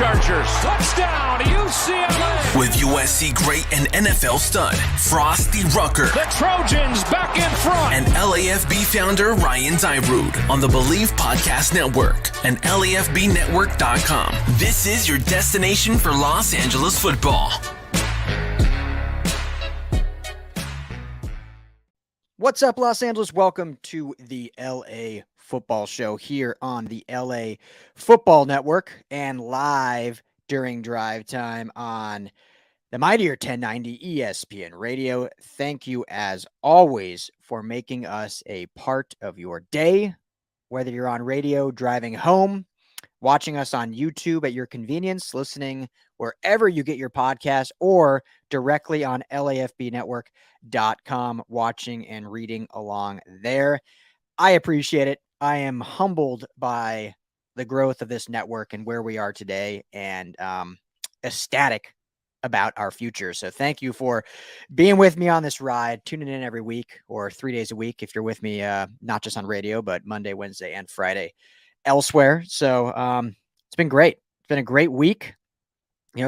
Chargers. Touchdown, UCLA. With USC great and NFL stud, Frosty Rucker. The Trojans back in front. And LAFB founder Ryan Dyrud on the Believe Podcast Network and LAFBnetwork.com. This is your destination for Los Angeles football. What's up, Los Angeles? Welcome to the LA Football Show here on the LA Football Network and live during drive time on the mightier 1090 ESPN Radio. Thank you, as always, for making us a part of your day, whether you're on radio, driving home, watching us on YouTube at your convenience, listening wherever you get your podcast, or directly on LAFBnetwork.com, watching and reading along there. I appreciate it. I am humbled by the growth of this network and where we are today, and ecstatic about our future. So thank you for being with me on this ride, tuning in every week or 3 days a week if you're with me, not just on radio, but Monday, Wednesday, and Friday elsewhere. So it's been great. It's been a great week.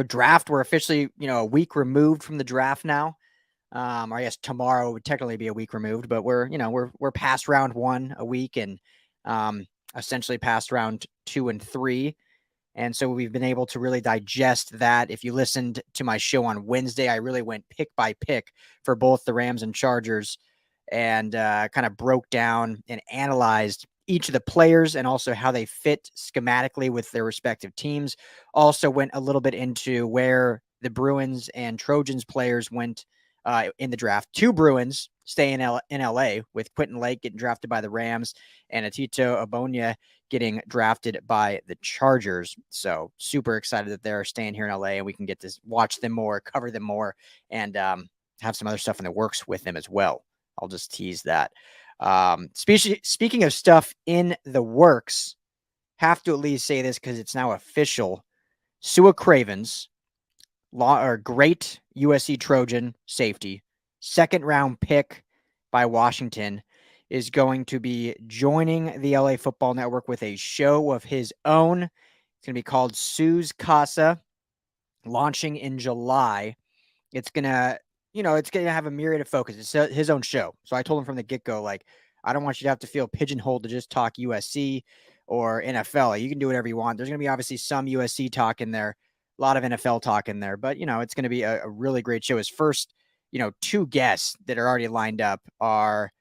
Draft, we're officially, a week removed from the draft now. Or I guess tomorrow would technically be a week removed, but we're past round 1 a week and essentially past round 2 and 3. And so we've been able to really digest that. If you listened to my show on Wednesday, I really went pick by pick for both the Rams and Chargers and kind of broke down and analyzed each of the players and also how they fit schematically with their respective teams. Also went a little bit into where the Bruins and Trojans players went in the draft. 2 Bruins stay in LA, with Quentin Lake getting drafted by the Rams and Atito Abonia getting drafted by the Chargers. So super excited that they're staying here in LA and we can get to watch them more, cover them more, and have some other stuff in the works with them as well. I'll just tease that. Speaking of stuff in the works, have to at least say this because it's now official. Sua Cravens, great USC Trojan safety, second-round pick by Washington, is going to be joining the LA Football Network with a show of his own. It's going to be called Sue's Casa, launching in July. It's going to have a myriad of focus. It's his own show. So I told him from the get-go, I don't want you to have to feel pigeonholed to just talk USC or NFL. You can do whatever you want. There's going to be obviously some USC talk in there, a lot of NFL talk in there, but, it's going to be a really great show. His first, 2 guests that are already lined up are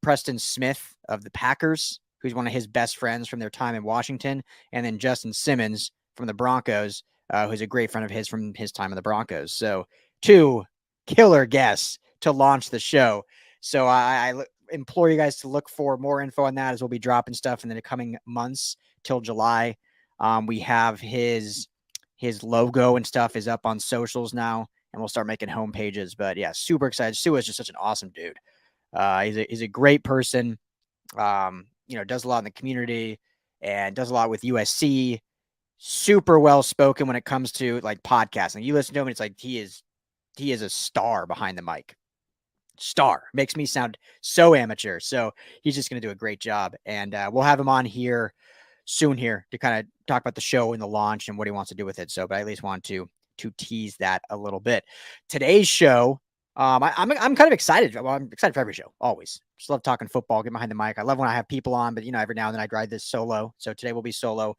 Preston Smith of the Packers, who's one of his best friends from their time in Washington, and then Justin Simmons from the Broncos, who's a great friend of his from his time in the Broncos. So 2 killer guests to launch the show. So I implore you guys to look for more info on that as we'll be dropping stuff in the coming months till July. We have his logo and stuff is up on socials now, and we'll start making home pages. But yeah, super excited. Sue is just such an awesome dude. He's a great person. Does a lot in the community and does a lot with USC. Super well spoken when it comes to podcasting. You listen to him, and it's he is a star behind the mic. Star makes me sound so amateur. So he's just going to do a great job, and we'll have him on here soon here to kind of talk about the show and the launch and what he wants to do with it. So, but I at least want to tease that a little bit. Today's show, I'm kind of excited. Well, I'm excited for every show, always. Just love talking football, get behind the mic. I love when I have people on, but every now and then I drive this solo. So today will be solo.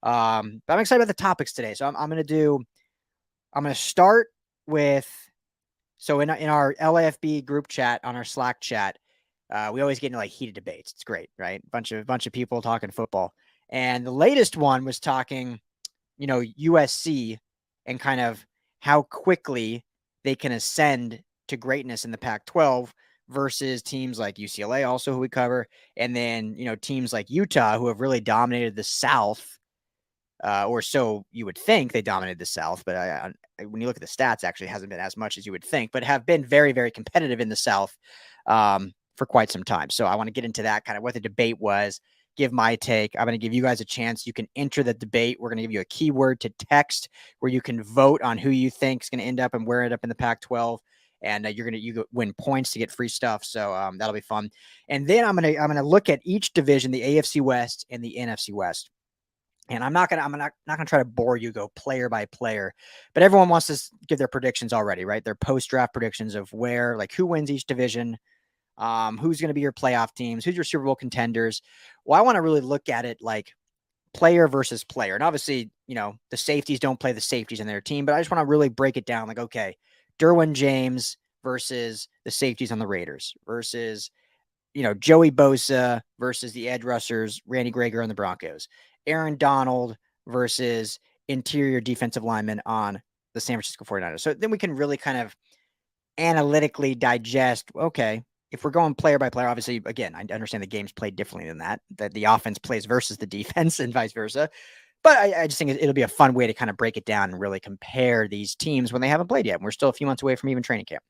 But I'm excited about the topics today. So I'm going to start with, so in our LAFB group chat, on our Slack chat, we always get into heated debates. It's great, right? Bunch of people talking football. And the latest one was talking, USC and kind of how quickly they can ascend to greatness in the Pac12 versus teams like UCLA, also who we cover, and then, teams like Utah, who have really dominated the South, or so you would think they dominated the South. But when you look at the stats, actually hasn't been as much as you would think, but have been very, very competitive in the South for quite some time. So I want to get into that, kind of what the debate was, give my take. I'm going to give you guys a chance. You can enter the debate. We're going to give you a keyword to text where you can vote on who you think is going to end up and where it up in the Pac-12. And you win points to get free stuff. So that'll be fun. And then I'm going to look at each division, the AFC West and the NFC West. And I'm not gonna try to bore you, go player by player, but everyone wants to give their predictions already, right? Their post-draft predictions of where, like, who wins each division, who's going to be your playoff teams, who's your Super Bowl contenders. Well, I want to really look at it like player versus player. And obviously, the safeties don't play the safeties in their team, but I just want to really break it down. Like, okay, Derwin James versus the safeties on the Raiders versus, Joey Bosa versus the edge rushers, Randy Gregory on the Broncos, Aaron Donald versus interior defensive linemen on the San Francisco 49ers. So then we can really kind of analytically digest, okay, if we're going player by player, obviously, again, I understand the game's played differently than that the offense plays versus the defense and vice versa. But I just think it'll be a fun way to kind of break it down and really compare these teams when they haven't played yet. And we're still a few months away from even training camp.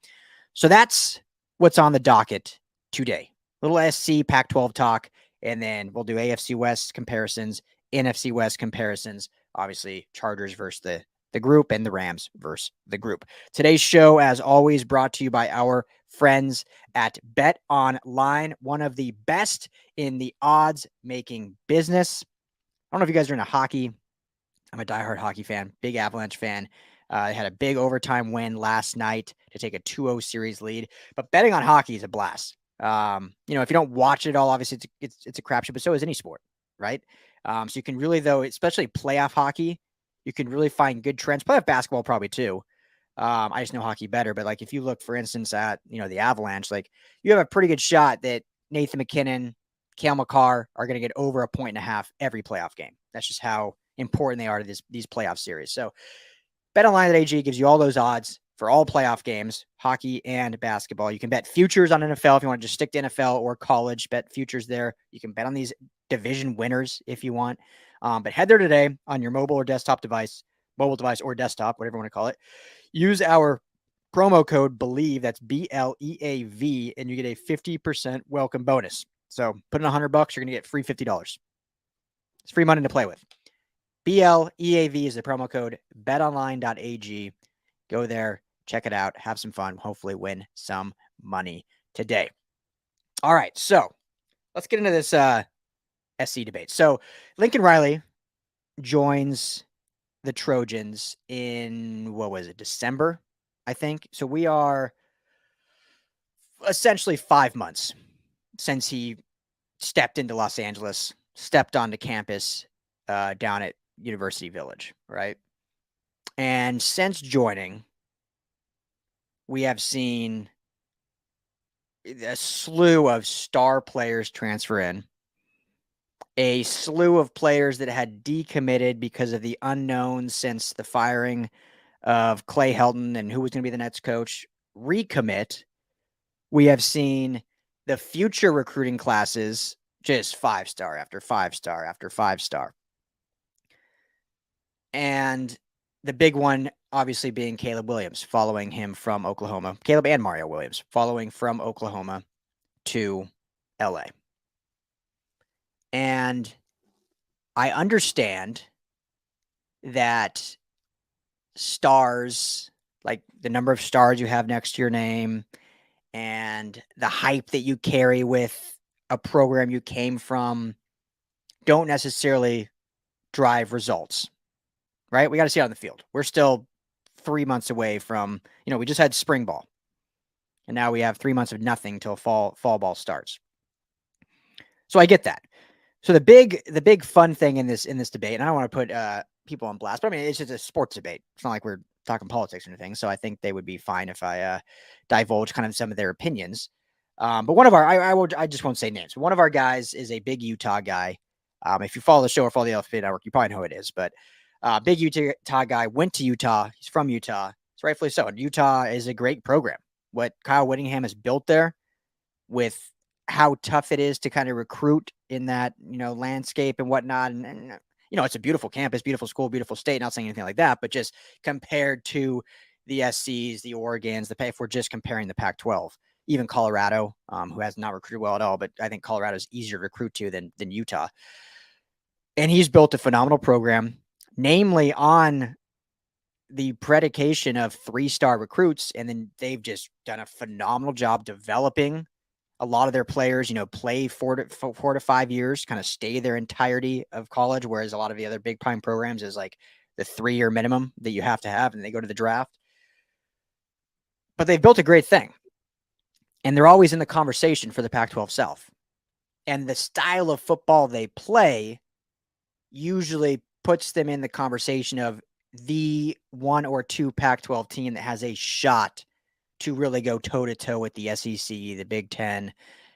So that's what's on the docket today. Little SC Pac-12 talk, and then we'll do AFC West comparisons, NFC West comparisons, obviously Chargers versus the group and the Rams versus the group. Today's show, as always, brought to you by our friends at Bet Online, one of the best in the odds-making business. I don't know if you guys are into hockey. I'm a diehard hockey fan, big Avalanche fan. They had a big overtime win last night to take a 2-0 series lead. But betting on hockey is a blast. If you don't watch it all, obviously it's a crapshoot, but so is any sport, right? So you can really, though, especially playoff hockey, you can really find good trends. Playoff basketball probably too. I just know hockey better, but like if you look, for instance, at the Avalanche, like you have a pretty good shot that Nathan McKinnon, Cale Makar are going to get over 1.5 every playoff game. That's just how important they are to these playoff series. So BetOnline.ag gives you all those odds for all playoff games, hockey and basketball. You can bet futures on NFL if you want to just stick to NFL or college. Bet futures there. You can bet on these division winners if you want. But head there today on your mobile or desktop device, mobile device or desktop, whatever you want to call it. Use our promo code BELIEVE, that's BLEAV, and you get a 50% welcome bonus. So put in $100, you're going to get free $50. It's free money to play with. BLEAV is the promo code, betonline.ag. Go there, check it out, have some fun, hopefully win some money today. All right, so let's get into this SC debate. So Lincoln Riley joins the Trojans in, December, I think. So we are essentially 5 months since he stepped into Los Angeles, stepped onto campus down at University Village, right? And since joining, we have seen a slew of star players transfer in, a slew of players that had decommitted because of the unknown since the firing of Clay Helton and who was going to be the next coach recommit. We have seen the future recruiting classes just 5-star after 5-star after 5-star. And the big one, obviously, being Caleb Williams, following him from Oklahoma. Caleb and Mario Williams, following from Oklahoma to LA. And I understand that stars, like the number of stars you have next to your name and the hype that you carry with a program you came from, don't necessarily drive results, right? We got to see it on the field. We're still 3 months away from, we just had spring ball, and now we have 3 months of nothing till fall ball starts. So I get that. So the big fun thing in this debate, and I don't want to put people on blast, but I mean, it's just a sports debate. It's not like we're talking politics or anything. So I think they would be fine if I divulge kind of some of their opinions. But one of our, I just won't say names. But one of our guys is a big Utah guy. If you follow the show or follow the LAFB network, you probably know who it is. But big Utah guy, went to Utah. He's from Utah. It's rightfully so. And Utah is a great program. What Kyle Whittingham has built there, with how tough it is to kind of recruit in that, landscape and whatnot. And it's a beautiful campus, beautiful school, beautiful state. Not saying anything like that, but just compared to the SCs, the Oregons, if we're just comparing the Pac-12, even Colorado, who has not recruited well at all, but I think Colorado is easier to recruit to than Utah. And he's built a phenomenal program, namely on the predication of 3-star recruits. And then they've just done a phenomenal job developing A lot of their players, play 4 to 5 years, kind of stay their entirety of college, whereas a lot of the other big time programs is like the 3-year minimum that you have to have, and they go to the draft. But they've built a great thing, and they're always in the conversation for the Pac-12 South. And the style of football they play usually puts them in the conversation of the 1 or 2 Pac-12 team that has a shot to really go toe-to-toe with the SEC, the Big Ten,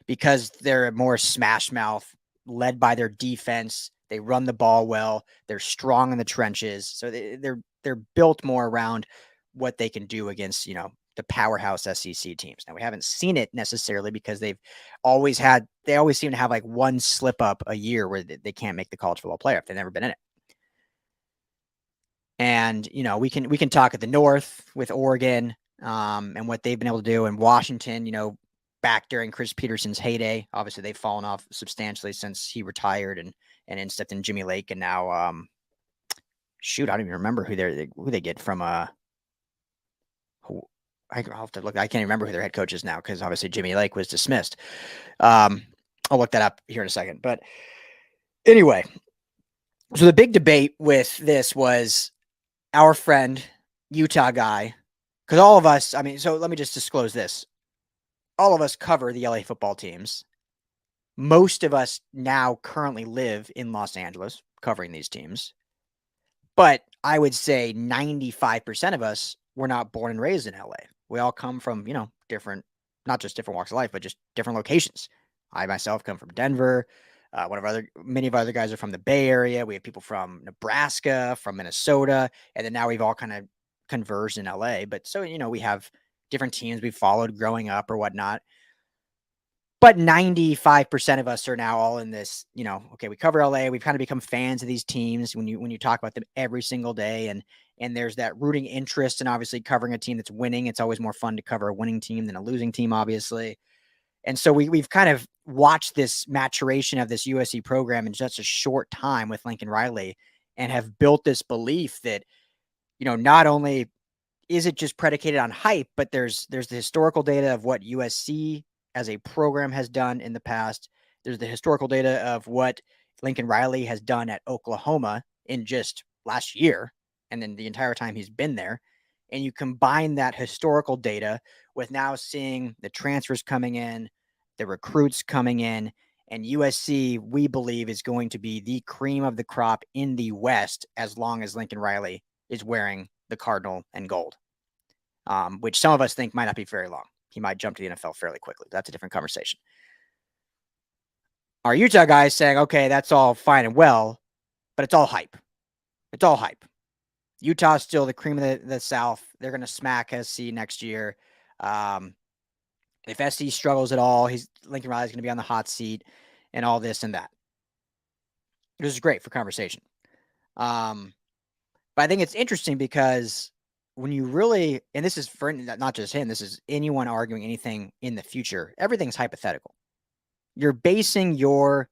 because they're more smash mouth, led by their defense. They run the ball well. They're strong in the trenches. So they're built more around what they can do against, the powerhouse SEC teams. Now, we haven't seen it necessarily because they always seem to have like one slip up a year where they can't make the college football playoff. They've never been in it. And, we can talk at the North with Oregon, and what they've been able to do in Washington, back during Chris Peterson's heyday. Obviously, they've fallen off substantially since he retired and then stepped in Jimmy Lake. And now, I don't even remember who they get from, I'll have to look. I can't remember who their head coach is now because obviously Jimmy Lake was dismissed. I'll look that up here in a second. But anyway, so the big debate with this was our friend, Utah guy, because all of us, so let me just disclose this. All of us cover the LA football teams. Most of us now currently live in Los Angeles covering these teams. But I would say 95% of us were not born and raised in LA. We all come from, different, not just different walks of life, but just different locations. I myself come from Denver. Many of our other guys are from the Bay Area. We have people from Nebraska, from Minnesota, and then now we've all kind of converged in LA. But so, we have different teams we followed growing up or whatnot. But 95% of us are now all in this, okay, we cover LA. We've kind of become fans of these teams when you talk about them every single day. And there's that rooting interest and obviously covering a team that's winning. It's always more fun to cover a winning team than a losing team, obviously. And so we've kind of watched this maturation of this USC program in just a short time with Lincoln Riley and have built this belief that, not only is it just predicated on hype, but there's the historical data of what USC as a program has done in the past. There's the historical data of what Lincoln Riley has done at Oklahoma in just last year, and then the entire time he's been there. And you combine that historical data with now seeing the transfers coming in, the recruits coming in, and USC, we believe, is going to be the cream of the crop in the West as long as Lincoln Riley is wearing the Cardinal and gold, which some of us think might not be very long. He might jump to the NFL fairly quickly. That's a different conversation. Our Utah guys saying, okay, that's all fine and well, but it's all hype. It's all hype. Utah's still the cream of the South. They're going to smack SC next year. If SC struggles at all, Lincoln Riley's going to be on the hot seat and all this and that. This is great for conversation. But I think it's interesting because when you really, and this is for not just him, this is anyone arguing anything in the future, everything's hypothetical. You're basing your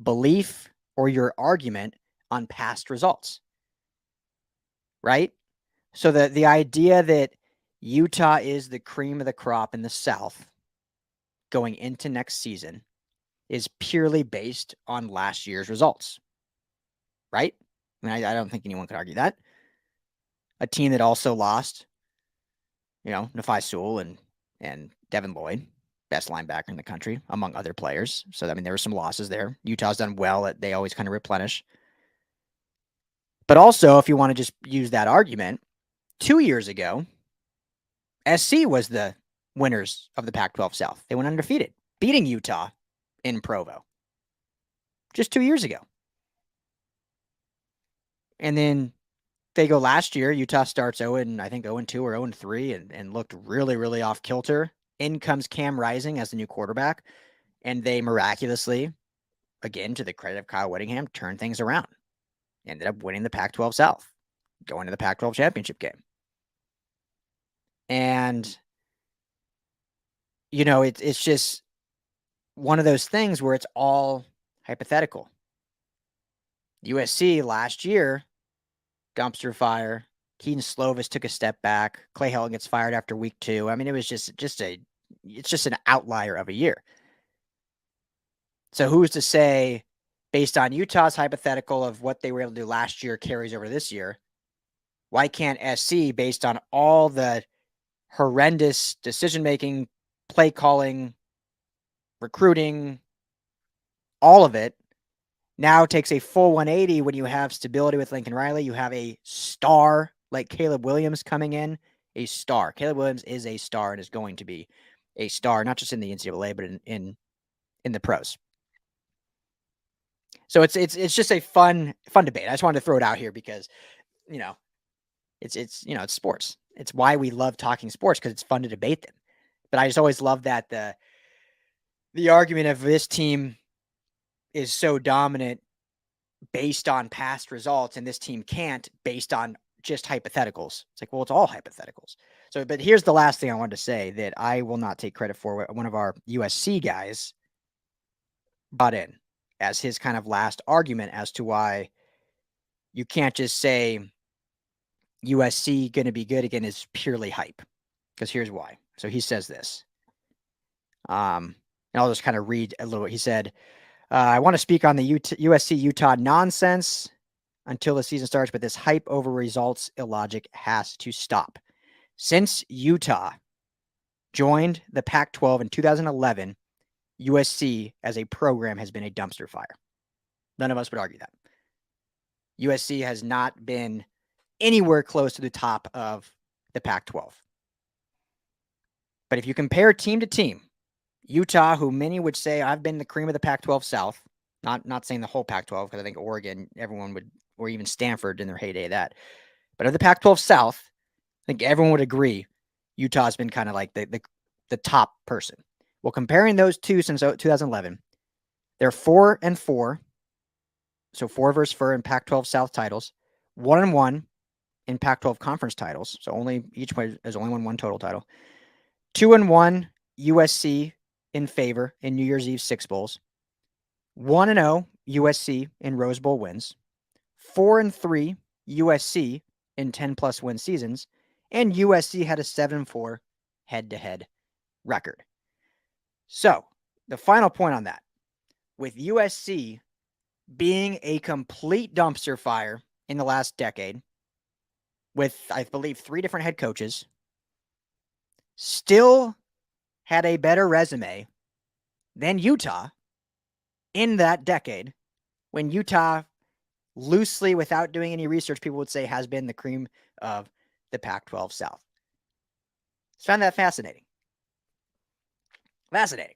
belief or your argument on past results, right? So the idea that Utah is the cream of the crop in the South going into next season is purely based on last year's results, right? I don't think anyone could argue that. A team that also lost, Nafai Sewell and Devin Lloyd, best linebacker in the country, among other players. So, there were some losses there. Utah's done well. They always kind of replenish. But also, if you want to just use that argument, 2 years ago, SC was the winners of the Pac-12 South. They went undefeated, beating Utah in Provo just 2 years ago. And then they go last year, Utah starts 0-2 or 0-3 and looked really, really off kilter. In comes Cam Rising as the new quarterback, and they miraculously, again, to the credit of Kyle Whittingham, turned things around. Ended up winning the Pac-12 South, going to the Pac-12 championship game. And, it's just one of those things where it's all hypothetical. USC last year, dumpster fire. Keaton Slovis took a step back. Clay Helton gets fired after week 2. It was it's just an outlier of a year. So who's to say, based on Utah's hypothetical of what they were able to do last year carries over this year, why can't SC, based on all the horrendous decision-making, play calling, recruiting, all of it, now takes a full 180 when you have stability with Lincoln Riley. You have a star like Caleb Williams coming in, a star. Caleb Williams is a star and is going to be a star, not just in the NCAA, but in the pros. So it's just a fun debate. I just wanted to throw it out here because, it's sports. It's why we love talking sports, because it's fun to debate them. But I just always love that the argument of this team is so dominant based on past results, and this team can't based on just hypotheticals. It's like, well, it's all hypotheticals. So, but here's the last thing I wanted to say that I will not take credit for. One of our USC guys brought in as his kind of last argument as to why you can't just say USC going to be good again is purely hype. Because here's why. So he says this. And I'll just kind of read a little. He said, I want to speak on the USC Utah nonsense until the season starts, but this hype over results illogic has to stop. Since Utah joined the Pac-12 in 2011, USC as a program has been a dumpster fire. None of us would argue that. USC has not been anywhere close to the top of the Pac-12. But if you compare team to team, Utah, who many would say I've been the cream of the Pac-12 South, not saying the whole Pac-12, because I think Oregon, everyone would, or even Stanford in their heyday, that. But of the Pac-12 South, I think everyone would agree Utah's been kind of like the top person. Well, comparing those two since 2011, they're 4-4, so 4 versus 4 in Pac-12 South titles, 1-1 in Pac-12 conference titles, so only each one has only won one total title. 2-1 USC in favor in New Year's Eve 6 bowls. 1-0 USC in Rose Bowl wins. 4-3 USC in 10+ win seasons, and USC had a 7-4 head-to-head record. So, the final point on that, with USC being a complete dumpster fire in the last decade, with, I believe, 3 different head coaches, still had a better resume than Utah in that decade, when Utah, loosely, without doing any research, people would say has been the cream of the Pac-12 South. I found that fascinating. Fascinating.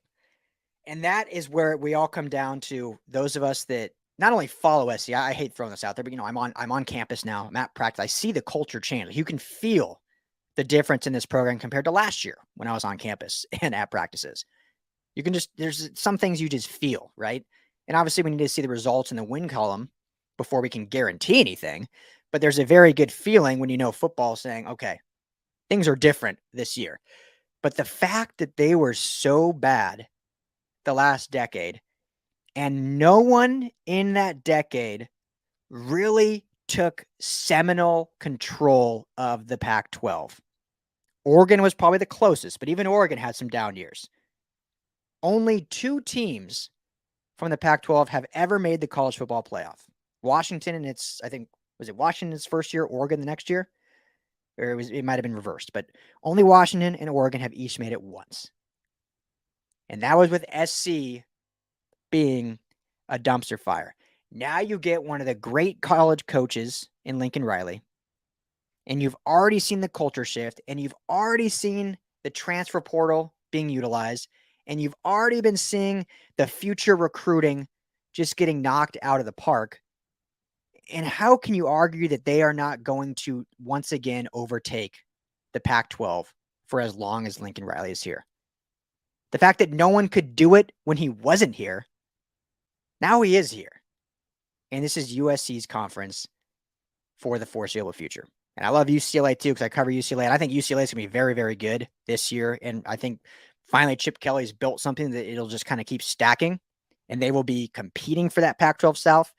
And that is where we all come down to, those of us that not only follow SC, I hate throwing this out there, but I'm on campus now. I'm at practice. I see the culture change. You can feel the difference in this program compared to last year when I was on campus and at practices. You can just, there's some things you just feel, right? And obviously we need to see the results in the win column before we can guarantee anything. But there's a very good feeling when you know football saying, okay, things are different this year. But the fact that they were so bad the last decade, and no one in that decade really took seminal control of the Pac-12. Oregon was probably the closest, but even Oregon had some down years. Only 2 teams from the Pac-12 have ever made the college football playoff. Washington, and it's, I think, was it Washington's first year, Oregon the next year? Or it might have been reversed, but only Washington and Oregon have each made it once. And that was with SC being a dumpster fire. Now you get one of the great college coaches in Lincoln Riley, and you've already seen the culture shift, and you've already seen the transfer portal being utilized, and you've already been seeing the future recruiting just getting knocked out of the park. And how can you argue that they are not going to once again overtake the Pac-12 for as long as Lincoln Riley is here? The fact that no one could do it when he wasn't here, now he is here. And this is USC's conference for the foreseeable future. And I love UCLA too, because I cover UCLA. And I think UCLA is going to be very, very good this year. And I think finally Chip Kelly's built something that it'll just kind of keep stacking. And they will be competing for that Pac-12 South.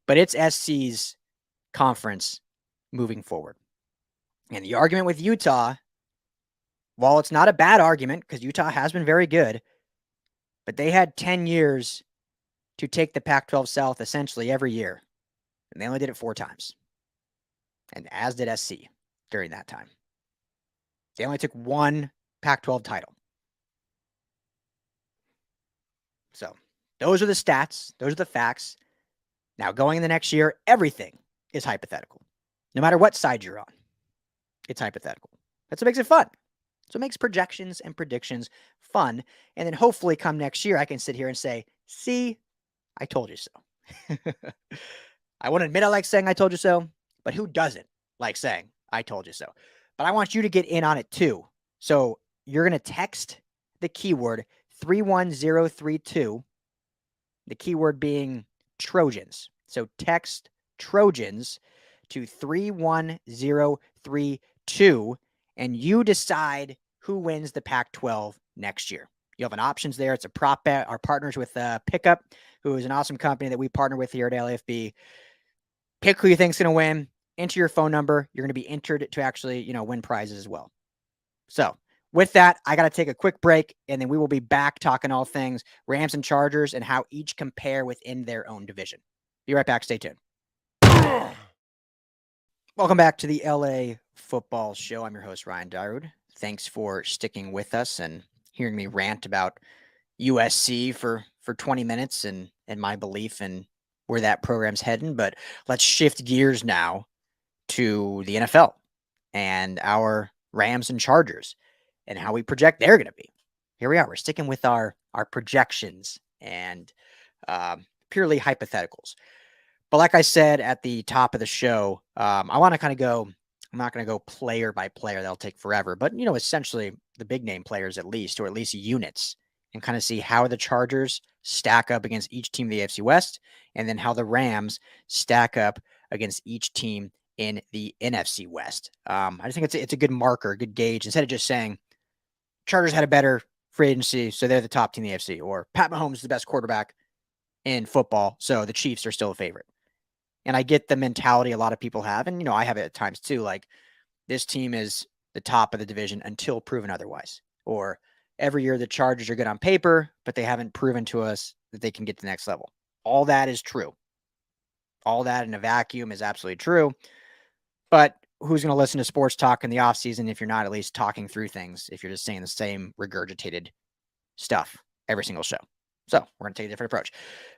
But it's SC's conference moving forward. And the argument with Utah, while it's not a bad argument, because Utah has been very good, but they had 10 years to take the Pac-12 South essentially every year, and they only did it 4 times. And as did SC during that time. They only took 1 Pac-12 title. So those are the stats. Those are the facts. Now, going in the next year, everything is hypothetical. No matter what side you're on, it's hypothetical. That's what makes it fun. So it makes projections and predictions fun. And then hopefully come next year, I can sit here and say, see, I told you so. I won't admit I like saying I told you so, but who doesn't like saying I told you so? But I want you to get in on it too. So you're going to text the keyword 31032, the keyword being Trojans. So text Trojans to 31032, and you decide who wins the Pac-12 next year. You have an options there. It's a prop bet. Our partners with Pickup, who is an awesome company that we partner with here at LAFB. Pick who you think's going to win. Enter your phone number. You're going to be entered to actually, win prizes as well. So with that, I got to take a quick break, and then we will be back talking all things Rams and Chargers and how each compare within their own division. Be right back. Stay tuned. Welcome back to the LA Football Show. I'm your host, Ryan Dyrud. Thanks for sticking with us and hearing me rant about USC for 20 minutes and my belief in where that program's heading. But let's shift gears now to the NFL and our Rams and Chargers and how we project they're going to be. Here we are. We're sticking with our projections and purely hypotheticals. But like I said at the top of the show, I want to kind of go, I'm not going to go player by player. That'll take forever. But, essentially the big name players at least, or at least units, and kind of see how the Chargers stack up against each team of the AFC West, and then how the Rams stack up against each team in the NFC West. I just think it's a good marker, a good gauge. Instead of just saying Chargers had a better free agency, so they're the top team in the AFC, or Pat Mahomes is the best quarterback in football, so the Chiefs are still a favorite. And I get the mentality a lot of people have, and I have it at times too. Like, this team is the top of the division until proven otherwise. Or every year the Chargers are good on paper, but they haven't proven to us that they can get to the next level. All that is true. All that in a vacuum is absolutely true. But who's going to listen to sports talk in the offseason if you're not at least talking through things, if you're just saying the same regurgitated stuff every single show? So we're going to take a different approach.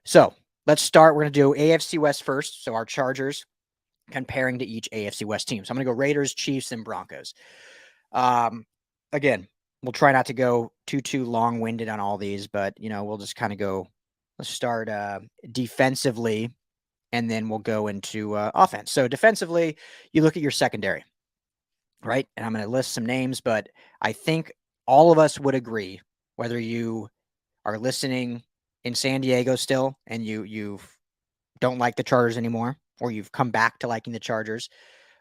So let's start. We're going to do AFC West first. So our Chargers comparing to each AFC West team. So I'm going to go Raiders, Chiefs, and Broncos. Again, we'll try not to go too long-winded on all these, but, we'll just kind of go, let's start defensively, and then we'll go into offense. So defensively, you look at your secondary, right? And I'm going to list some names, but I think all of us would agree, whether you are listening in San Diego still and you don't like the Chargers anymore, or you've come back to liking the Chargers,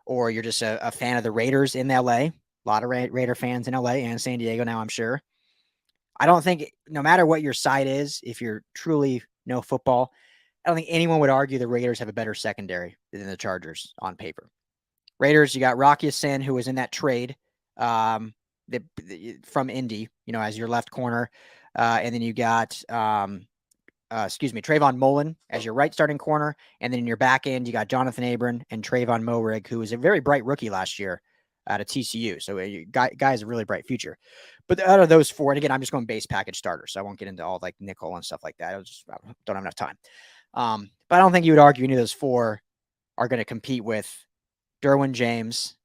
or you're just a fan of the Raiders in LA, a lot of Raider fans in LA and San Diego now, I'm sure. I don't think, no matter what your side is, if you're truly know football, I don't think anyone would argue the Raiders have a better secondary than the Chargers on paper. Raiders, you got Rocky Sin, who was in that trade from Indy, as your left corner. And then you got, Trayvon Mullen as your right starting corner. And then in your back end, you got Jonathan Abram and Trayvon Moehrig, who was a very bright rookie last year out of TCU. So guy has a really bright future. But out of those four, and again, I'm just going base package starters, so I won't get into all like nickel and stuff like that. I don't have enough time. But I don't think you would argue any of those four are going to compete with Derwin James,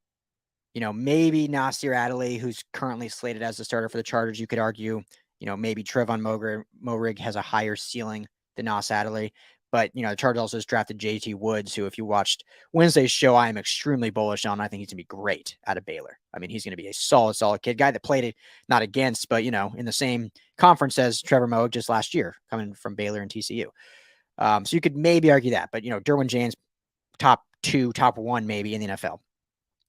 maybe Nasir Adderley, who's currently slated as the starter for the Chargers. You could argue, maybe Trayvon Moehrig has a higher ceiling than Nasir Adderley. But, the Chargers also just drafted JT Woods, who, if you watched Wednesday's show, I am extremely bullish on. I think he's going to be great out of Baylor. I mean, he's going to be a solid kid, guy that played it not against, but, in the same conference as Trevor Moehrig just last year, coming from Baylor and TCU. So you could maybe argue that. But, Derwin James, top 2, top 1 maybe in the NFL.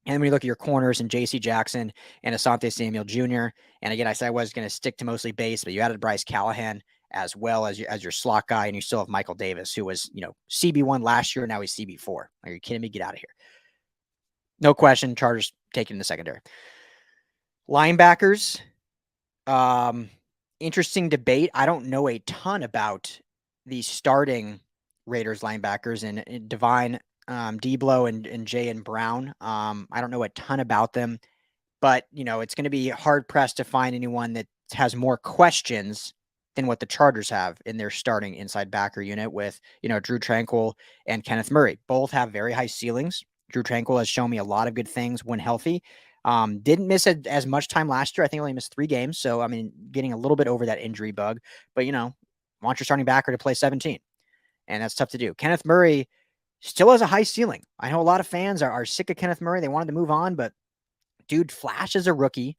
And then when you look at your corners and J.C. Jackson and Asante Samuel Jr., and again, I said I was going to stick to mostly base, but you added Bryce Callahan as well as your slot guy, and you still have Michael Davis, who was, CB1 last year, and now he's CB4. Are you kidding me? Get out of here. No question, Chargers taking the secondary. Linebackers, interesting debate. I don't know a ton about the starting Raiders linebackers and Divine Deblo and Jay and Brown. I don't know a ton about them, but it's going to be hard pressed to find anyone that has more questions than what the Chargers have in their starting inside backer unit with, Drew Tranquil and Kenneth Murray. Both have very high ceilings. Drew Tranquil has shown me a lot of good things when healthy. Didn't miss as much time last year. I think only missed 3 games. So, I mean, getting a little bit over that injury bug. But, want your starting backer to play 17. And that's tough to do. Kenneth Murray still has a high ceiling. I know a lot of fans are sick of Kenneth Murray. They wanted to move on, but dude flashed as a rookie,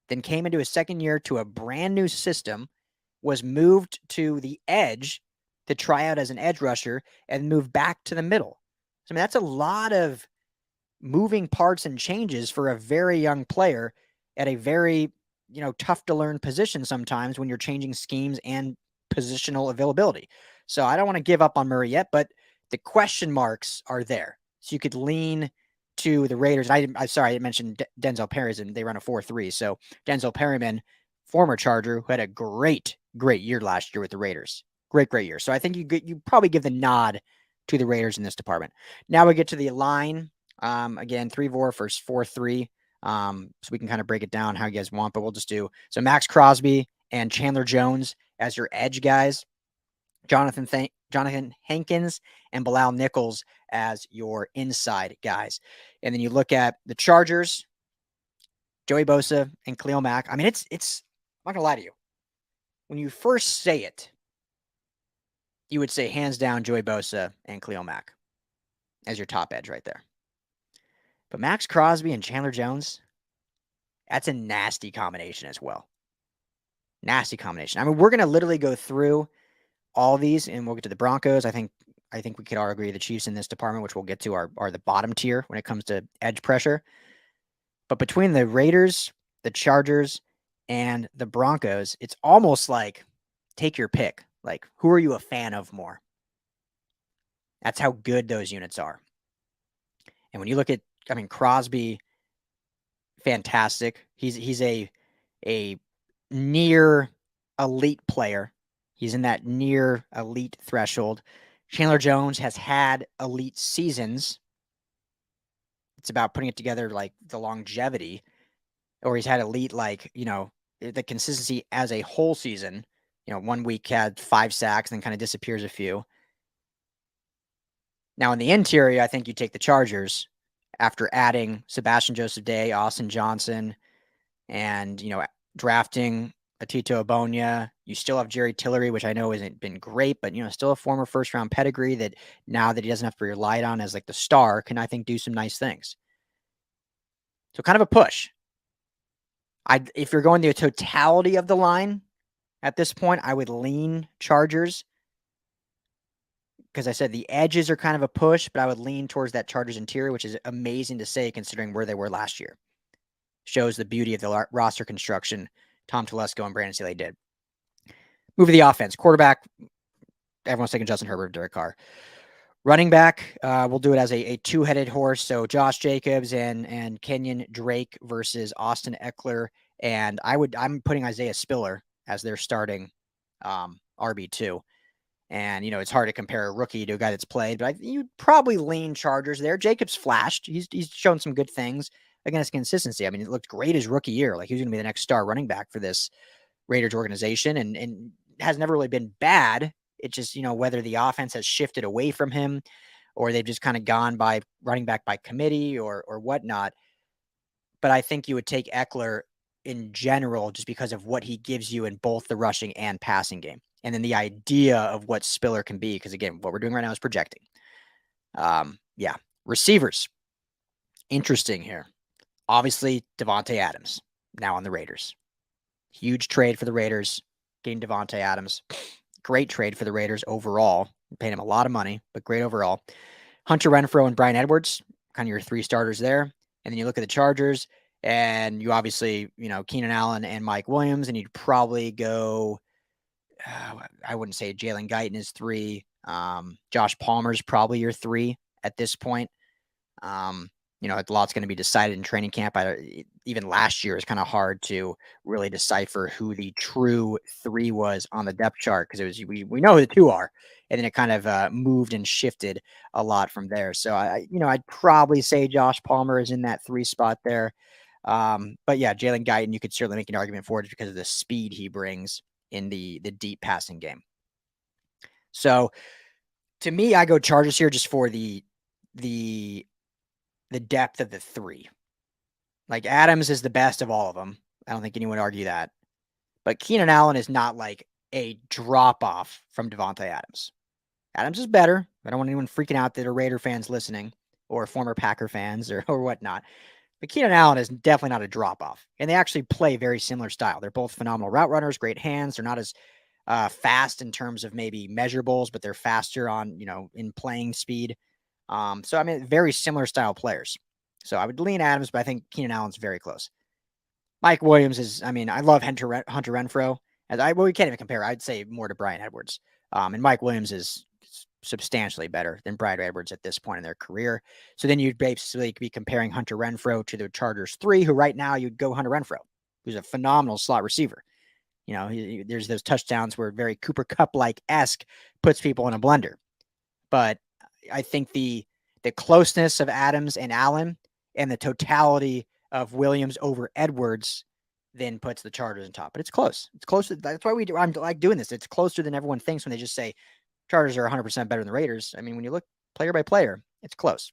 then came into his second year to a brand new system, was moved to the edge to try out as an edge rusher, and moved back to the middle. So, I mean, that's a lot of moving parts and changes for a very young player at a very, tough to learn position sometimes when you're changing schemes and positional availability. So I don't want to give up on Murray yet, but the question marks are there. So you could lean to the Raiders. I mentioned Denzel Perryman. They run a 4-3. So Denzel Perryman, former Charger, who had a great year last year with the Raiders. Great year. So I think you probably give the nod to the Raiders in this department. Now we get to the line. Again, 3-4 versus 4-3. So we can kind of break it down how you guys want, but we'll just do so. Max Crosby and Chandler Jones as your edge guys. Jonathan Hankins and Bilal Nichols as your inside guys. And then you look at the Chargers, Joey Bosa and Khalil Mack. I mean, it's I'm not gonna lie to you. When you first say it, you would say hands down Joey Bosa and Khalil Mack as your top edge right there. But Max Crosby and Chandler Jones, that's a nasty combination as well. Nasty combination. I mean, we're going to literally go through all these, and we'll get to the Broncos. I think we could all agree the Chiefs in this department, which we'll get to, are the bottom tier when it comes to edge pressure. But between the Raiders, the Chargers, and the Broncos, it's almost like take your pick. Like, who are you a fan of more? That's how good those units are. And when you look at, Crosby, fantastic. He's a near elite player. He's in that near elite threshold. Chandler Jones has had elite seasons. It's about putting it together, like the longevity, or he's had elite, the consistency as a whole season. 1 week had 5 sacks, then kind of disappears a few. Now in the interior, I think you take the Chargers after adding Sebastian Joseph Day, Austin Johnson, and, drafting Atito Abonia. You still have Jerry Tillery, which I know hasn't been great, but, still a former first-round pedigree that now that he doesn't have to be relied on as like the star, can, I think, do some nice things. So kind of a push. If you're going the totality of the line at this point, I would lean Chargers. Because I said the edges are kind of a push, but I would lean towards that Chargers interior, which is amazing to say considering where they were last year. Shows the beauty of the roster construction Tom Telesco and Brandon Staley did. Move to the offense. Quarterback, everyone's taking Justin Herbert, Derek Carr. Running back, we'll do it as a two-headed horse. So Josh Jacobs and Kenyon Drake versus Austin Eckler. And I'm putting Isaiah Spiller as their starting RB2. And, it's hard to compare a rookie to a guy that's played, but you'd probably lean Chargers there. Jacobs flashed. He's shown some good things against consistency. I mean, it looked great his rookie year. Like, he was going to be the next star running back for this Raiders organization, and has never really been bad. It's just, whether the offense has shifted away from him or they've just kind of gone by running back by committee or whatnot. But I think you would take Eckler in general just because of what he gives you in both the rushing and passing game. And then the idea of what Spiller can be, because again, what we're doing right now is projecting. Receivers. Interesting here. Obviously, Devonte Adams, now on the Raiders. Huge trade for the Raiders, getting Devonte Adams. Great trade for the Raiders overall. Paying him a lot of money, but great overall. Hunter Renfrow and Bryan Edwards, kind of your 3 starters there. And then you look at the Chargers, and you obviously, Keenan Allen and Mike Williams, and you'd probably go... I wouldn't say Jalen Guyton is 3. Josh Palmer's probably your 3 at this point. a lot's going to be decided in training camp. Even last year is kind of hard to really decipher who the true 3 was on the depth chart, because we know who the 2 are, and then it kind of moved and shifted a lot from there. So I'd probably say Josh Palmer is in that 3 spot there. But yeah, Jalen Guyton, you could certainly make an argument for it because of the speed he brings in the deep passing game. So to me, I go Chargers here just for the depth of the 3. Like, Adams is the best of all of them. I don't think anyone would argue that. But Keenan Allen is not like a drop off from Devonte Adams. Adams is better. I don't want anyone freaking out that are Raider fans listening, or former Packer fans or whatnot. But Keenan Allen is definitely not a drop off. And they actually play very similar style. They're both phenomenal route runners, great hands. They're not as fast in terms of maybe measurables, but they're faster on, in playing speed. So, I mean, very similar style players. So I would lean Adams, but I think Keenan Allen's very close. Mike Williams is, I love Hunter Renfrow. We can't even compare. I'd say more to Bryan Edwards. And Mike Williams is substantially better than Bryan Edwards at this point in their career. So then you'd basically be comparing Hunter Renfrow to the Chargers 3, who right now you'd go Hunter Renfrow, who's a phenomenal slot receiver. There's those touchdowns where very Cooper Kupp-like-esque puts people in a blender. But I think the closeness of Adams and Allen and the totality of Williams over Edwards then puts the Chargers on top. But it's close. It's close. That's why I'm like doing this. It's closer than everyone thinks when they just say Chargers are 100% better than the Raiders. I mean, when you look player by player, it's close.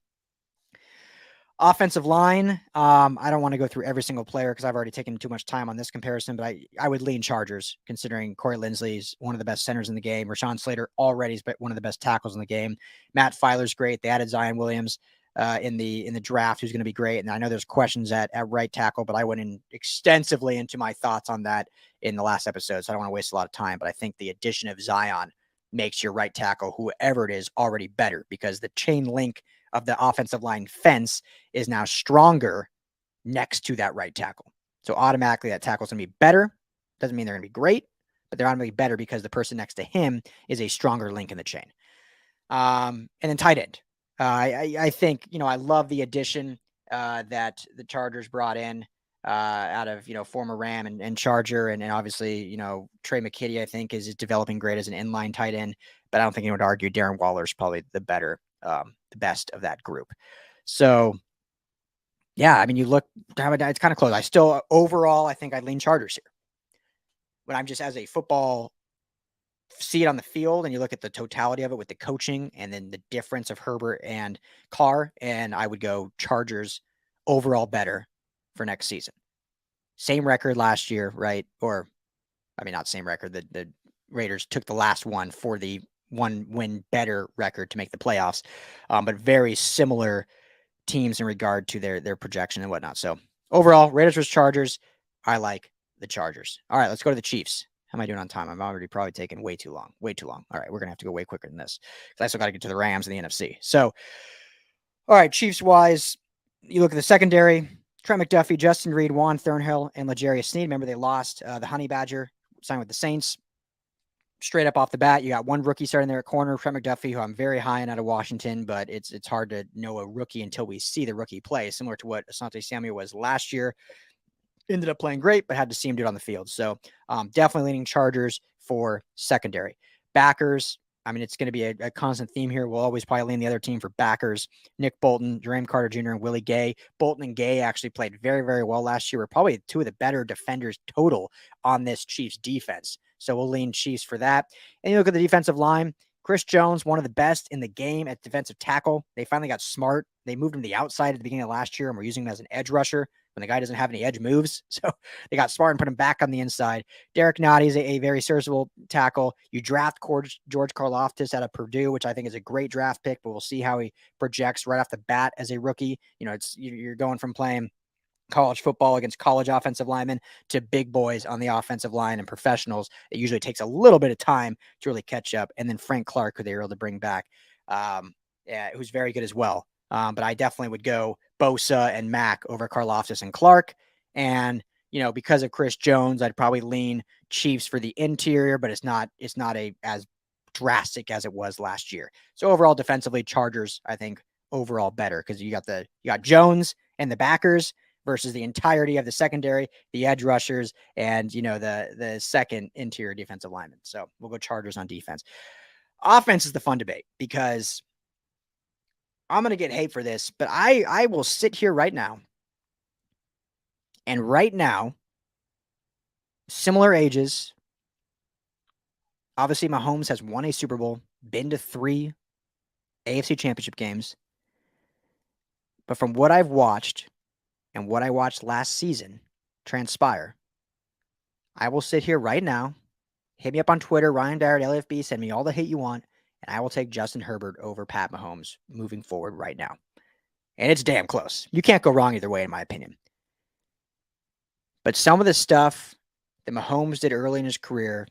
Offensive line, I don't want to go through every single player because I've already taken too much time on this comparison, but I would lean Chargers, considering Corey Linsley's one of the best centers in the game. Rashawn Slater already is one of the best tackles in the game. Matt Filer's great. They added Zion Williams in the draft, who's going to be great. And I know there's questions at right tackle, but I went in extensively into my thoughts on that in the last episode, so I don't want to waste a lot of time. But I think the addition of Zion makes your right tackle, whoever it is, already better, because the chain link of the offensive line fence is now stronger next to that right tackle. So automatically that tackle is going to be better. Doesn't mean they're going to be great, but they're automatically better because the person next to him is a stronger link in the chain. And then tight end. I think, I love the addition that the Chargers brought in out of, former Ram and Charger. And obviously, Trey McKitty, I think, is developing great as an inline tight end, but I don't think anyone would argue Darren Waller is probably the best of that group. So yeah, I mean, you look, it's kind of close. I think I'd lean Chargers here. When I'm just as a football, see it on the field and you look at the totality of it with the coaching and then the difference of Herbert and Carr, and I would go Chargers overall better for next season. Same record last year, right? Or, not same record. The Raiders took the last one for the one win better record to make the playoffs, but very similar teams in regard to their projection and whatnot. So overall, Raiders versus Chargers, I like the Chargers. All right, let's go to the Chiefs. How am I doing on time? I'm already probably taking way too long. All right, we're going to have to go way quicker than this because I still got to get to the Rams and the NFC. So, all right, Chiefs-wise, you look at the secondary, Trent McDuffie, Justin Reed, Juan Thornhill, and L'Jarius Sneed. Remember, they lost the Honey Badger, signed with the Saints. Straight up off the bat, you got one rookie starting there at corner, Trent McDuffie, who I'm very high on out of Washington, but it's hard to know a rookie until we see the rookie play, similar to what Asante Samuel was last year. Ended up playing great, but had to see him do it on the field. So definitely leaning Chargers for secondary. Backers, it's going to be a constant theme here. We'll always probably lean the other team for backers. Nick Bolton, Jerome Carter Jr., and Willie Gay. Bolton and Gay actually played very, very well last year. We're probably two of the better defenders total on this Chiefs defense. So we'll lean Chiefs for that. And you look at the defensive line, Chris Jones, one of the best in the game at defensive tackle. They finally got smart. They moved him to the outside at the beginning of last year, and we're using him as an edge rusher when the guy doesn't have any edge moves. So they got smart and put him back on the inside. Derek Nottie is a very serviceable tackle. You draft George Karlaftis out of Purdue, which I think is a great draft pick, but we'll see how he projects right off the bat as a rookie. You're going from playing college football against college offensive linemen to big boys on the offensive line and professionals. It usually takes a little bit of time to really catch up. And then Frank Clark, who they were able to bring back, who's very good as well. But I definitely would go Bosa and Mack over Karlaftis and Clark. And, because of Chris Jones, I'd probably lean Chiefs for the interior, but it's not as drastic as it was last year. So overall, defensively, Chargers, I think, overall better because you got Jones and the backers versus the entirety of the secondary, the edge rushers, and the second interior defensive lineman. So we'll go Chargers on defense. Offense is the fun debate because I'm going to get hate for this, but I will sit here right now. And right now, similar ages. Obviously, Mahomes has won a Super Bowl, been to 3 AFC Championship games. But from what I've watched and what I watched last season transpire, I will sit here right now. Hit me up on Twitter, Ryan Dyrud, LAFB. Send me all the hate you want, and I will take Justin Herbert over Pat Mahomes moving forward right now. And it's damn close. You can't go wrong either way, in my opinion. But some of the stuff that Mahomes did early in his career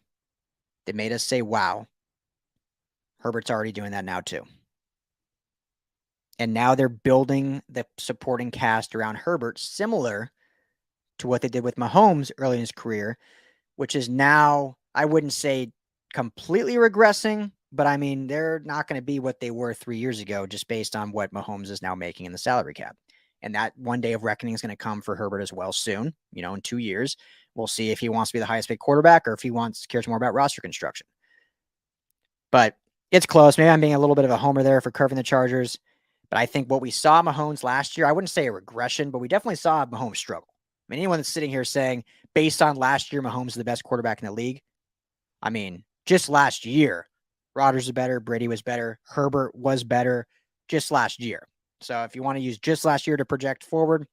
that made us say, wow, Herbert's already doing that now too. And now they're building the supporting cast around Herbert, similar to what they did with Mahomes early in his career, which is now, I wouldn't say completely regressing, but I mean, they're not going to be what they were 3 years ago just based on what Mahomes is now making in the salary cap. And that one day of reckoning is going to come for Herbert as well soon, in 2 years. We'll see if he wants to be the highest paid quarterback or if he cares more about roster construction. But it's close. Maybe I'm being a little bit of a homer there for curving the Chargers. But I think what we saw Mahomes last year, I wouldn't say a regression, but we definitely saw Mahomes struggle. I mean, anyone that's sitting here saying, based on last year, Mahomes is the best quarterback in the league. I mean, just last year, Rodgers was better, Brady was better, Herbert was better just last year. So if you want to use just last year to project forward,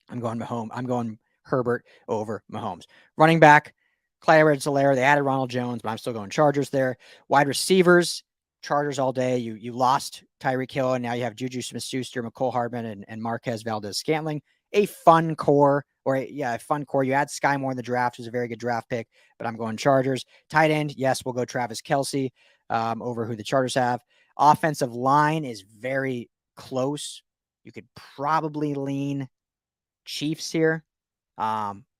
I'm going Herbert over Mahomes. Running back, Clyde Edwards-Helaire. They added Ronald Jones, but I'm still going Chargers there. Wide receivers, Chargers all day. You lost Tyreek Hill, and now you have Juju Smith-Schuster, McCole Hardman, and Marquez Valdez-Scantling. A fun core, a fun core. You add Sky Moore in the draft, who's a very good draft pick, but I'm going Chargers. Tight end, yes, we'll go Travis Kelce over who the Chargers have. Offensive line is very close. You could probably lean Chiefs here.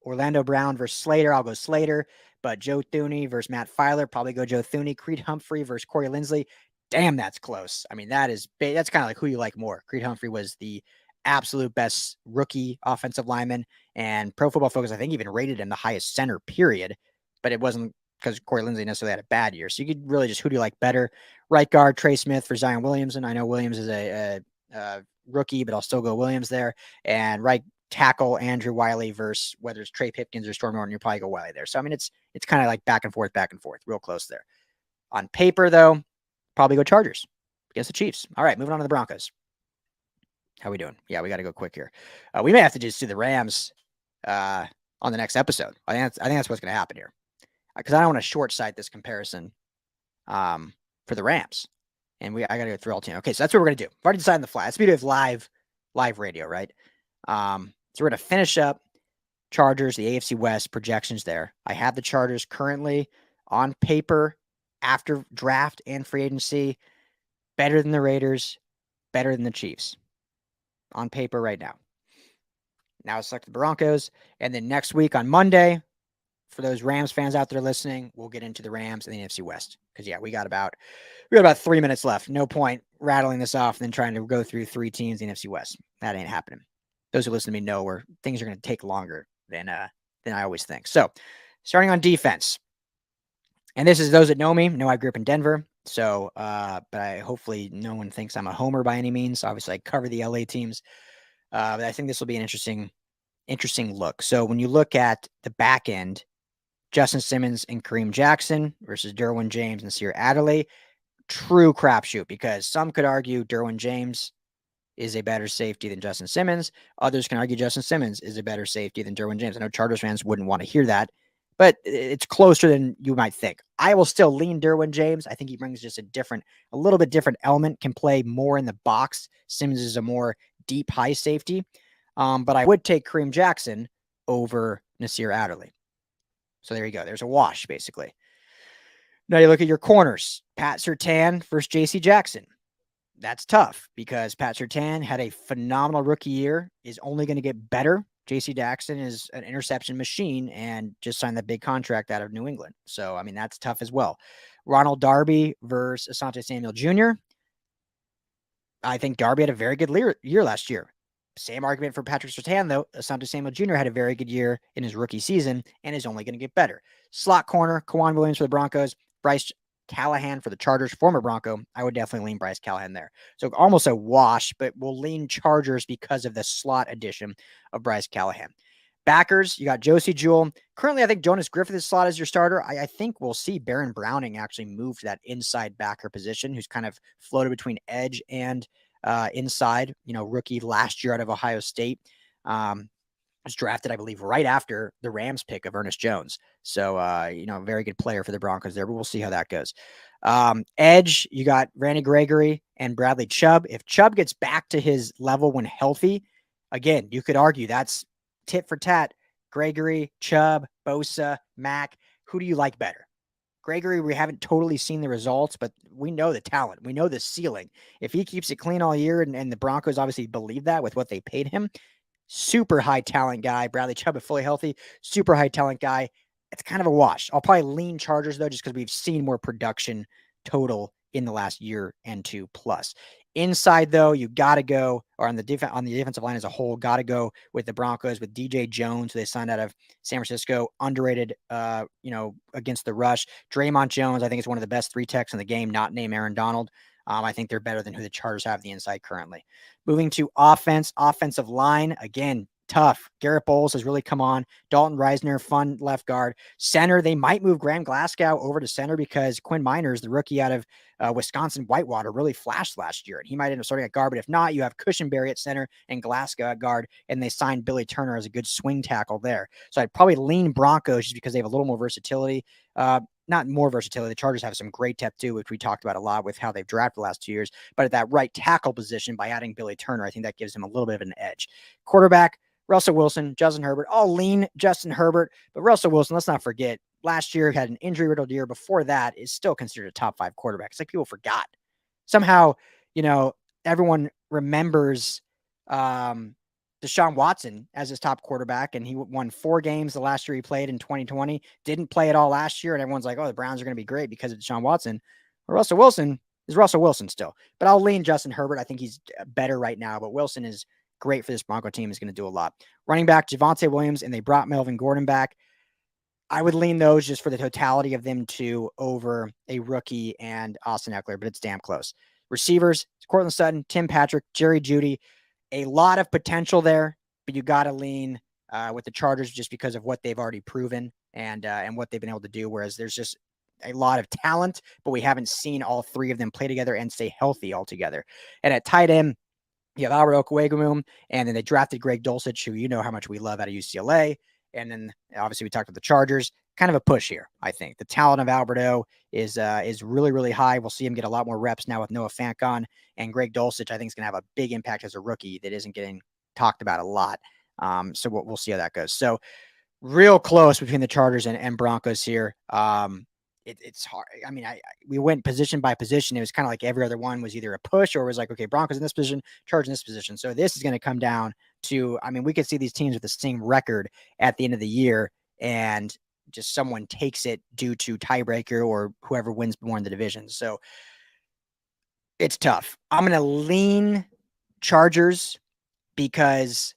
Orlando Brown versus Slater, I'll go Slater. But Joe Thuney versus Matt Filer, probably go Joe Thuney. Creed Humphrey versus Corey Linsley. Damn, that's close. I mean, that's kind of like who you like more. Creed Humphrey was the absolute best rookie offensive lineman, and Pro Football Focus, I think, even rated him the highest center, period. But it wasn't because Corey Linsley necessarily had a bad year. So you could really just, who do you like better? Right guard, Trey Smith for Zion Williamson. I know Williams is a rookie, but I'll still go Williams there. And right tackle, Andrew Wiley versus whether it's Trey Pipkins or Storm Norton, you'll probably go Wiley there. So, I mean, it's kind of like back and forth, real close there. On paper, though, probably go Chargers against the Chiefs. All right, moving on to the Broncos. How we doing? Yeah, we got to go quick here. We may have to just do the Rams on the next episode. I think that's what's going to happen here, because I don't want to short sight this comparison for the Rams. And I got to go through all team. Okay, so that's what we're going to do. I've already decided on the fly. That's the beauty of live radio, right? So we're going to finish up Chargers, the AFC West projections there. I have the Chargers currently on paper after draft and free agency better than the Raiders, better than the Chiefs on paper right now. Now let's select the Broncos. And then next week on Monday, for those Rams fans out there listening, we'll get into the Rams and the NFC West. Because, yeah, we got about 3 minutes left. No point rattling this off and then trying to go through 3 teams in the NFC West. That ain't happening. Those who listen to me know where things are going to take longer than I always think. So, starting on defense. And this is those that know me, know I grew up in Denver. So, but hopefully no one thinks I'm a homer by any means. Obviously, I cover the LA teams. But I think this will be an interesting look. So, when you look at the back end, Justin Simmons and Kareem Jackson versus Derwin James and Nasir Adderley, true crapshoot, because some could argue Derwin James is a better safety than Justin Simmons. Others can argue Justin Simmons is a better safety than Derwin James. I know Chargers fans wouldn't want to hear that, but it's closer than you might think. I will still lean Derwin James. I think he brings just a little bit different element, can play more in the box. Simmons is a more deep, high safety. But I would take Kareem Jackson over Nasir Adderley. So there you go. There's a wash, basically. Now you look at your corners. Pat Surtain versus J.C. Jackson. That's tough because Pat Surtain had a phenomenal rookie year, is only going to get better. J.C. Jackson is an interception machine and just signed that big contract out of New England. So, I mean, that's tough as well. Ronald Darby versus Asante Samuel Jr. I think Darby had a very good year last year. Same argument for Patrick Surtain, though. Asante Samuel Jr. had a very good year in his rookie season and is only going to get better. Slot corner, Kwan Williams for the Broncos, Bryce Callahan for the Chargers, former Bronco. I would definitely lean Bryce Callahan there. So almost a wash, but we'll lean Chargers because of the slot addition of Bryce Callahan. Backers, you got Josie Jewell. Currently, I think Jonas Griffith is slot as your starter. I think we'll see Baron Browning actually move to that inside backer position, who's kind of floated between edge and inside, rookie last year out of Ohio State. Was drafted, I believe, right after the Rams pick of Ernest Jones. So, very good player for the Broncos there, but we'll see how that goes. Edge, you got Randy Gregory and Bradley Chubb. If Chubb gets back to his level when healthy, again, you could argue that's tit for tat. Gregory, Chubb, Bosa, Mack. Who do you like better? Gregory, we haven't totally seen the results, but we know the talent. We know the ceiling. If he keeps it clean all year, and the Broncos obviously believe that with what they paid him, super high talent guy. Bradley Chubb, if fully healthy, super high talent guy. It's kind of a wash. I'll probably lean Chargers, though, just because we've seen more production total in the last year and two plus. Inside, though, you got to go, or on the defensive line as a whole, got to go with the Broncos, with DJ Jones, who they signed out of San Francisco, underrated, against the rush. Draymond Jones, I think, is one of the best 3-techs in the game, not named Aaron Donald. I think they're better than who the Chargers have the inside currently. Moving to offensive line, again, tough. Garrett Bowles has really come on. Dalton Reisner, fun left guard. Center, they might move Graham Glasgow over to center because Quinn Miners, the rookie out of Wisconsin Whitewater, really flashed last year, and he might end up starting at guard. But if not, you have Cushenberry at center and Glasgow at guard, and they signed Billy Turner as a good swing tackle there. So I'd probably lean Broncos just because they have a little more versatility. Not more versatility. The Chargers have some great depth too, which we talked about a lot with how they've drafted the last 2 years. But at that right tackle position, by adding Billy Turner, I think that gives them a little bit of an edge. Quarterback, Russell Wilson, Justin Herbert. I'll lean Justin Herbert, but Russell Wilson, let's not forget, last year had an injury-riddled year. Before that, is still considered a top 5 quarterback. It's like people forgot. Somehow, everyone remembers Deshaun Watson as his top quarterback, and he won 4 games the last year he played in 2020. Didn't play at all last year, and everyone's like, oh, the Browns are going to be great because of Deshaun Watson. Well, Russell Wilson is Russell Wilson still. But I'll lean Justin Herbert. I think he's better right now, but Wilson is great for this Bronco team. Is going to do a lot. Running back, Devonte Williams, and they brought Melvin Gordon back. I would lean those just for the totality of them two over a rookie and Austin Eckler, but it's damn close. Receivers, Courtland Sutton, Tim Patrick, Jerry Jeudy. A lot of potential there, but you got to lean with the Chargers just because of what they've already proven and what they've been able to do, whereas there's just a lot of talent, but we haven't seen all 3 of them play together and stay healthy altogether. And at tight end, you have Albert Okwuegbunam, and then they drafted Greg Dulcich, who you know how much we love out of UCLA. And then obviously we talked about the Chargers. Kind of a push here, I think. The talent of Alberto is really, really high. We'll see him get a lot more reps now with Noah Fant gone. And Greg Dulcich, I think, is going to have a big impact as a rookie that isn't getting talked about a lot. So we'll see how that goes. So real close between the Chargers and Broncos here. It's hard. I mean, we went position by position. It was kind of like every other one was either a push or was like, okay, Broncos in this position, Chargers in this position. So this is going to come down to, I mean, we could see these teams with the same record at the end of the year, and just someone takes it due to tiebreaker or whoever wins more in the division. So it's tough. I'm going to lean Chargers because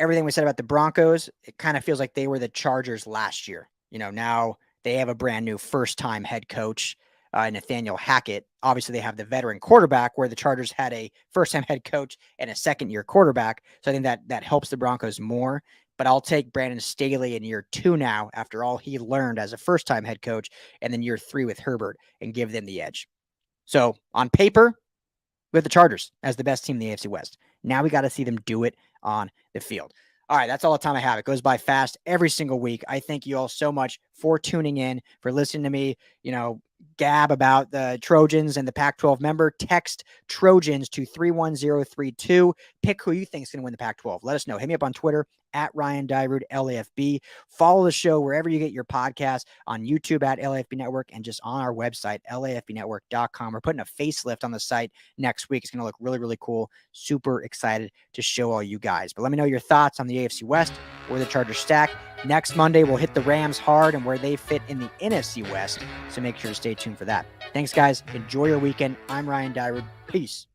everything we said about the Broncos, it kind of feels like they were the Chargers last year. Now they have a brand new first-time head coach, Nathaniel Hackett. Obviously, they have the veteran quarterback, where the Chargers had a first-time head coach and a second-year quarterback. So I think that helps the Broncos more. But I'll take Brandon Staley in year 2 now, after all he learned as a first-time head coach, and then year 3 with Herbert, and give them the edge. So on paper, we have the Chargers as the best team in the AFC West. Now we got to see them do it on the field. All right, that's all the time I have. It goes by fast every single week. I thank you all so much for tuning in, for listening to me, gab about the Trojans and the Pac-12 member. Text Trojans to 31032. Pick who you think is going to win the Pac-12. Let us know. Hit me up on Twitter at Ryan Dyrud, LAFB. Follow the show wherever you get your podcasts, on YouTube at LAFB Network, and just on our website, LAFBnetwork.com. We're putting a facelift on the site next week. It's going to look really, really cool. Super excited to show all you guys. But let me know your thoughts on the AFC West, where the Chargers stack. Next Monday, we'll hit the Rams hard and where they fit in the NFC West. So make sure to stay tuned for that. Thanks, guys. Enjoy your weekend. I'm Ryan Dyrud. Peace.